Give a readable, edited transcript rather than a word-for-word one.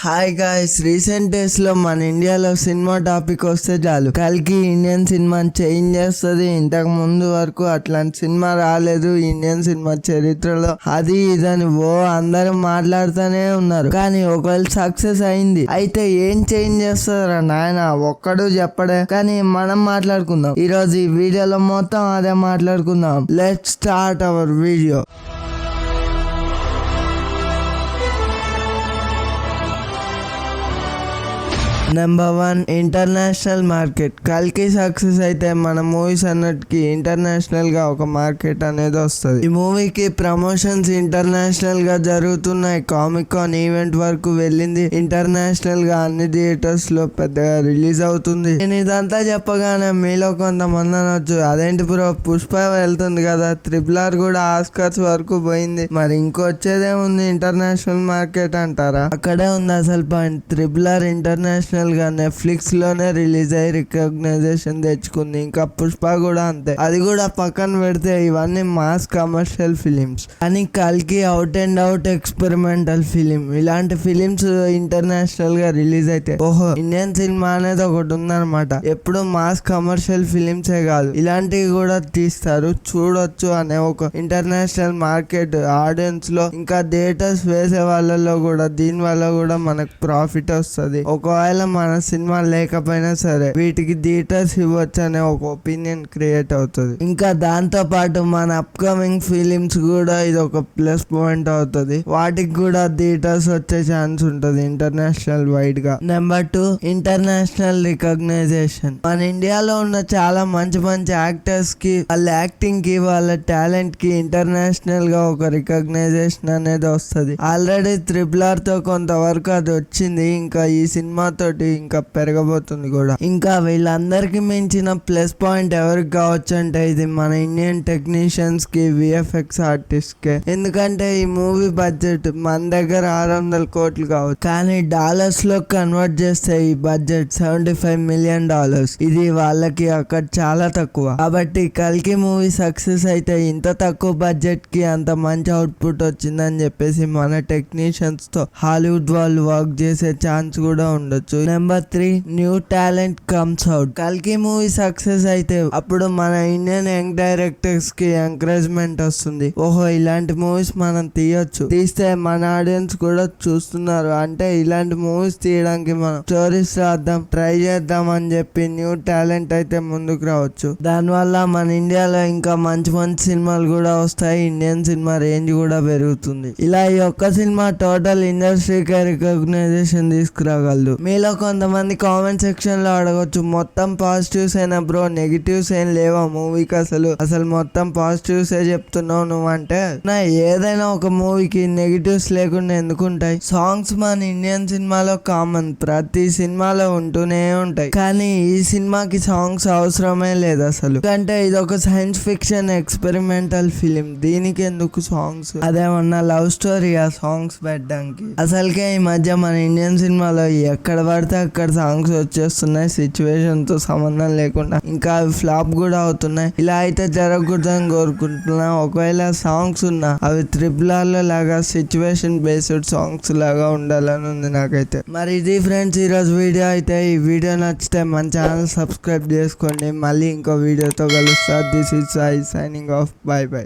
Hi guys, recent days లో మన ఇండియాలో సినిమా టాపిక్ వస్తే చాలు కల్కి ఇండియన్ సినిమాని చేంజ్ చేస్తుంది. ఇంతకు ముందు వరకు అట్లాంటి సినిమా రాలేదు ఇండియన్ సినిమా చరిత్రలో. అది ఇదని అందరూ మాట్లాడుతూనే ఉన్నారు. కానీ ఒకవేళ సక్సెస్ అయింది అయితే ఏం చేంజ్ చేస్తారా నాయన ఒక్కడు చెప్పడే. కానీ మనం మాట్లాడుకుందాం ఈ రోజు ఈ వీడియోలో, మొత్తం అదే మాట్లాడుకుందాం. Let's start our video. Number 1, international market. కల్కి సక్సెస్ అయితే మన మూవీస్ అన్నిటికీ ఇంటర్నేషనల్ గా ఒక మార్కెట్ అనేది వస్తుంది. ఈ మూవీకి ప్రమోషన్స్ ఇంటర్నేషనల్ గా జరుగుతున్నాయి. కామిక్ కాన్ ఈవెంట్ వరకు వెళ్ళింది. ఇంటర్నేషనల్ గా అన్ని థియేటర్స్ లో పెద్దగా రిలీజ్ అవుతుంది. నేను ఇదంతా చెప్పగానే మీలో కొంతమంది అనొచ్చు, అదేంటి బ్రో పుష్ప వెళ్తుంది కదా, RRR కూడా ఆస్కర్స్ వరకు పోయింది, మరి ఇంకొచ్చేదేముంది ఇంటర్నేషనల్ మార్కెట్ అంటారా? అక్కడే ఉంది అసలు పాయింట్. RRR ఇంటర్నేషనల్ గా నెట్ఫ్లిక్స్ లోనే రిలీజ్ అయ్యి రికగ్నైజేషన్ తెచ్చుకుంది. ఇంకా పుష్ప కూడా అంతే. అది కూడా పక్కన పెడితే ఇవన్నీ మాస్ కమర్షియల్ ఫిలిమ్స్, కానీ కల్కి out and out experimental film. ఇలాంటి ఫిలిమ్స్ ఇంటర్నేషనల్ గా రిలీజ్ అయితే ఓహో ఇండియన్ సినిమా అనేది ఒకటి ఉందన్నమాట. ఎప్పుడు మాస్ కమర్షియల్ ఫిలిమ్సే కాదు, ఇలాంటివి కూడా తీస్తారు, చూడొచ్చు అనే ఒక ఇంటర్నేషనల్ మార్కెట్ ఆడియన్స్ లో, ఇంకా థియేటర్స్ వేసే వాళ్ళలో కూడా దీని వల్ల కూడా మనకు ప్రాఫిట్ వస్తుంది. ఒకవేళ మన సినిమా లేకపోయినా సరే వీటికి థియేటర్స్ ఇవ్వచ్చు అనే ఒక ఒపీనియన్ క్రియేట్ అవుతుంది. ఇంకా దాంతో పాటు మన అప్కమింగ్ ఫిలిమ్స్ కూడా ఇది ఒక ప్లస్ పాయింట్ అవుతుంది. వాటికి కూడా థియేటర్స్ వచ్చే ఛాన్స్ ఉంటుంది ఇంటర్నేషనల్ వైడ్ గా. Number 2, international recognition. మన ఇండియాలో ఉన్న చాలా మంచి మంచి యాక్టర్స్ కి, వాళ్ళ యాక్టింగ్ కి, వాళ్ళ టాలెంట్ కి ఇంటర్నేషనల్ గా ఒక రికగ్నైజేషన్ అనేది వస్తుంది. ఆల్రెడీ RRR తో కొంతవరకు అది వచ్చింది, ఇంకా ఈ సినిమా తోటి ఇంకా పెరగబోతుంది కూడా. ఇంకా వీళ్ళందరికి మించిన ప్లస్ పాయింట్ ఎవరికి కావచ్చు అంటే ఇది మన ఇండియన్ టెక్నీషియన్స్ కి, VFX ఆర్టిస్ట్ కి. ఎందుకంటే ఈ మూవీ బడ్జెట్ మన దగ్గర 600 కోట్లు కావచ్చు, కానీ డాలర్స్ లో కన్వర్ట్ చేస్తే ఈ బడ్జెట్ $75 మిలియన్. ఇది వాళ్ళకి అక్కడ చాలా తక్కువ. కాబట్టి కల్కి మూవీ సక్సెస్ అయితే ఇంత తక్కువ బడ్జెట్ కి అంత మంచి అవుట్పుట్ వచ్చిందని చెప్పేసి మన టెక్నీషియన్స్ తో హాలీవుడ్ వాళ్ళు వర్క్ చేసే ఛాన్స్ కూడా ఉండొచ్చు. Number 3, new talent comes out. కల్కి మూవీ సక్సెస్ అయితే అప్పుడు మన ఇండియన్ యంగ్ డైరెక్టర్స్ కి ఎంకరేజ్మెంట్ వస్తుంది. ఓహో ఇలాంటి మూవీస్ మనం తీయొచ్చు, తీస్తే మన ఆడియన్స్ కూడా చూస్తున్నారు అంటే ఇలాంటి మూవీస్ తీయడానికి మనం స్టోరీస్ రాద్దాం, ట్రై చేద్దాం అని చెప్పి న్యూ టాలెంట్ అయితే ముందుకు రావచ్చు. దానివల్ల మన ఇండియాలో ఇంకా మంచి మంచి సినిమాలు కూడా వస్తాయి, ఇండియన్ సినిమా రేంజ్ కూడా పెరుగుతుంది. ఇలా ఈ ఒక్క సినిమా టోటల్ ఇండస్ట్రీకి రికగ్నైజేషన్ తీసుకురాగలదు. మీలో కొంతమంది కామెంట్ సెక్షన్ లో అడగొచ్చు, మొత్తం పాజిటివ్స్ అయినా బ్రో నెగిటివ్స్ ఏం లేవా మూవీకి? అసలు మొత్తం పాజిటివ్స్ ఏ చెప్తున్నావు నువ్వు అంటే, ఏదైనా ఒక మూవీకి నెగిటివ్స్ లేకుండా ఎందుకుంటాయి? సాంగ్స్ మన ఇండియన్ సినిమాలో కామన్, ప్రతి సినిమాలో ఉంటూనే ఉంటాయి. కానీ ఈ సినిమాకి సాంగ్స్ అవసరమే లేదు అసలు, ఎందుకంటే ఇది ఒక సైన్స్ ఫిక్షన్ ఎక్స్పెరిమెంటల్ ఫిలిం. దీనికి ఎందుకు సాంగ్స్? అదేమన్నా లవ్ స్టోరీ ఆ సాంగ్స్ పెట్టడానికి? అసలుకే ఈ మధ్య మన ఇండియన్ సినిమాలో ఎక్కడ పడితే అక్కడ సాంగ్స్ వచ్చేస్తున్నాయి, సిచ్యువేషన్ తో సంబంధం లేకుండా. ఇంకా అవి ఫ్లాప్ కూడా అవుతున్నాయి. ఇలా అయితే జరగకూడదని కోరుకుంటున్నా. ఒకవేళ సాంగ్స్ ఉన్నా అవి RRR లో లాగా సిచ్యువేషన్ బేస్డ్ సాంగ్స్ లాగా ఉండాలని ఉంది నాకైతే. మరి ఇది ఫ్రెండ్స్ ఈరోజు వీడియో అయితే. ఈ వీడియో నచ్చితే మన ఛానల్ సబ్స్క్రైబ్ చేసుకోండి. మళ్ళీ ఇంకో వీడియోతో కలుస్తా. This is Sai signing off. By by.